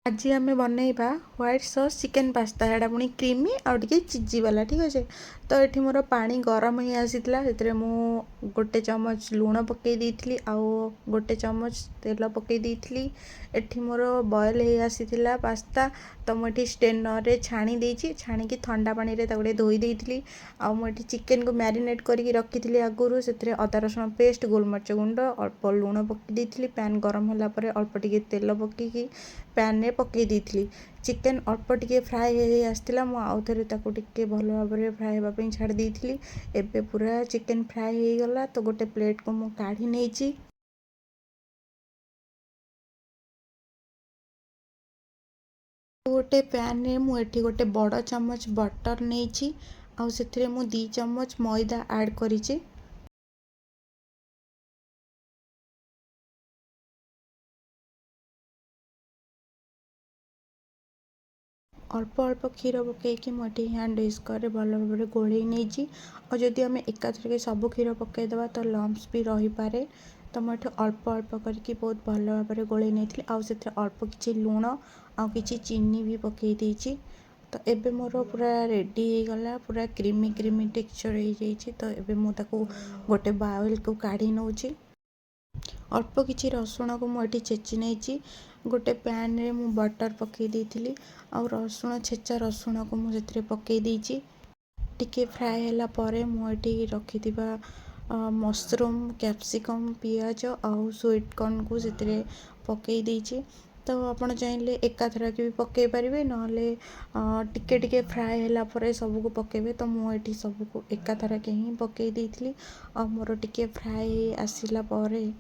आज आम बनइबा white sauce chicken pasta एटा पुणी क्रीमी आउ टिके चिजी वाला ठीक अच्छे। तो ये मोर पानी गरम ही आसीला से गोटे चमच लुण पकई देइथिली आउ गोटे चमच तेल पकई देइथिली। एठी मोर बॉयल ही आसीला पास्ता तो मुझे स्टेनर रे छाणी देइछि छाणी ठंडा पानी रे ताको धोई देइथिली। आउ मुझे चिकन को मैरिनेट करके रखी आगुरी से अदा रसुण पेस्ट गोलमरिच गुंड अल्प लुण पकई देइथिली। पैन गरम होला परे अल्प टिके तेल पकईकी पैन में पकई देइथिली। चिकन अल्प टिके फ्राए हो आसला मु आउ थे टिके भल भाव फ्राए होगापी छाड़ देइथिली। एबे पूरा चिकन फ्राए हो गला तो गोटे प्लेट को मु काढ़ी नेइछि। गोटे पैन रे मुझे गोटे बड़ चमच बटर नहीं आउ से मु 2 चमच मैदा ऐड करिछि। अल्प अल्प क्षीर पकईकि मुझे हैंड व्हिस्कर भल भाव गोल नहीं। और जदि आम एकाथरके सब क्षीर पकईदेवा तो लम्स भी रही पारे। तो मुझे अल्प अल्प करके बहुत भल भाव गोल नहीं आउ से अल्प किसी लुण आउ किसी चीनी भी पकई देइछि। तो एबे मोर पूरा रेडी हो गला पूरा क्रीमी क्रीमी टेक्सचर हो जाइए। तो एबे मु ताको गोटे बाउल को काढ़ी नौछि। अल्प किसी रसुण को मुझे छेची नहीं गोटे पैन रे मु बटर पकई देइथिली आउ रसुण छेचा रसुण को मुझे पकई देइछि। टिके फ्राए होला परे मुझे रखिथिबा मशरूम कैप्सिकम पियाज आउ स्वीट कॉर्न को से पकई देइछि। तो आपण चाहिए एकाथर के भी पकई पारे ना टिके टिके फ्राए होला परे सबको पकेबे। तो मुझे सबको एकाथर के ही पकई देइथिली। आ मोर टिके फ्राए आसिला परे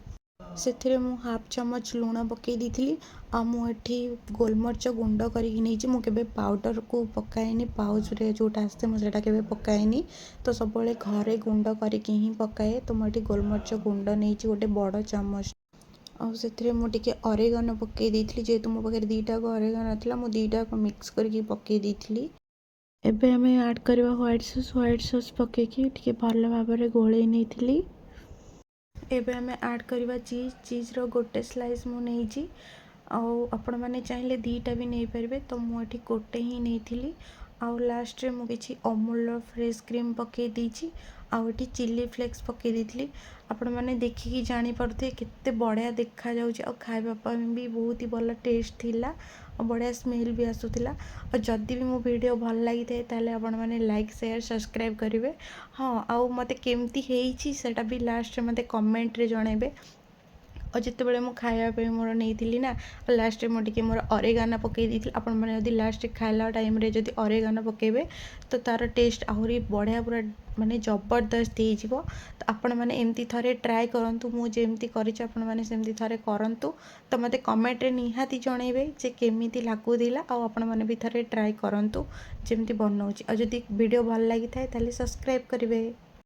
से मु हाफ चमच लुण पकई देइथिली। आ मुझे गोलमरिच गुंड करके मुझे पाउडर को पकाएनी पाउच रे जोटा आसते मुझे केवे पकाएनी। तो सब घरे गुंड करके ही पकाए। तो मुझे गोलमरिच गुंड नहीं गोटे बड़ चमच आउ से मुझे ऑरिगेनो पकई देइथिली। जेहेतु मो पाखे 2टा ऑरिगेनो थिला मु 2टा को मिक्स करके पकई देइथिली। एबे हमें ऐड करवा व्हाइट सॉस पकईकी टिके भल भाव गोले नहीं। एबे हमें ऐड करवा चीज रो गोटे स्लाइस मु नहीं आउ आपण मैंने चाहिए 2टा भी नहीं पारे। तो मुझे गोटे ही नहीं आउ लास्ट रे मु किछि अमूल फ्रेश क्रीम पकई देइछि आउ एठी चिली फ्लेक्स पकई देइथिली। आपण मैंने देखिकी जानी पारुथे केते बढ़िया देखा जाउछि आउ खाइबा ପାଇଁ भी बहुत ही भल टेस्ट थिला और बढ़िया स्मेल भी आसुथिला। और जदि भी मो वीडियो भल लगी थाए ताले आपण मैंने लाइक शेयर सब्सक्राइब करेंगे। हाँ आउ मते केमती हेइछि सेटा भी लास्ट रे मते कमेंट रे जणाइबे। और जिते मु खायापी मोर नहीं ना लास्ट में टिके मोर ऑरिगेनो पकई देइथिली। आपण माने यदि लास्ट खाइला टाइम रे जदि ऑरिगेनो पकेबे तो तार टेस्ट आहुरी बढ़िया पूरा माने जबरदस्त हो जिवो। तो आपण माने एमती थरे ट्राए करंतु मु जेमती करिछि आपण माने सेमती थरे करंतु। तो मते कमेंट रे निहाती जणाइबे जे केमिति लागुदिला आउ आपण माने भी थरे ट्राए करंतु जेमती बनौछि। और जदि वीडियो भल लागि थाए ताले सब्सक्राइब करिवे।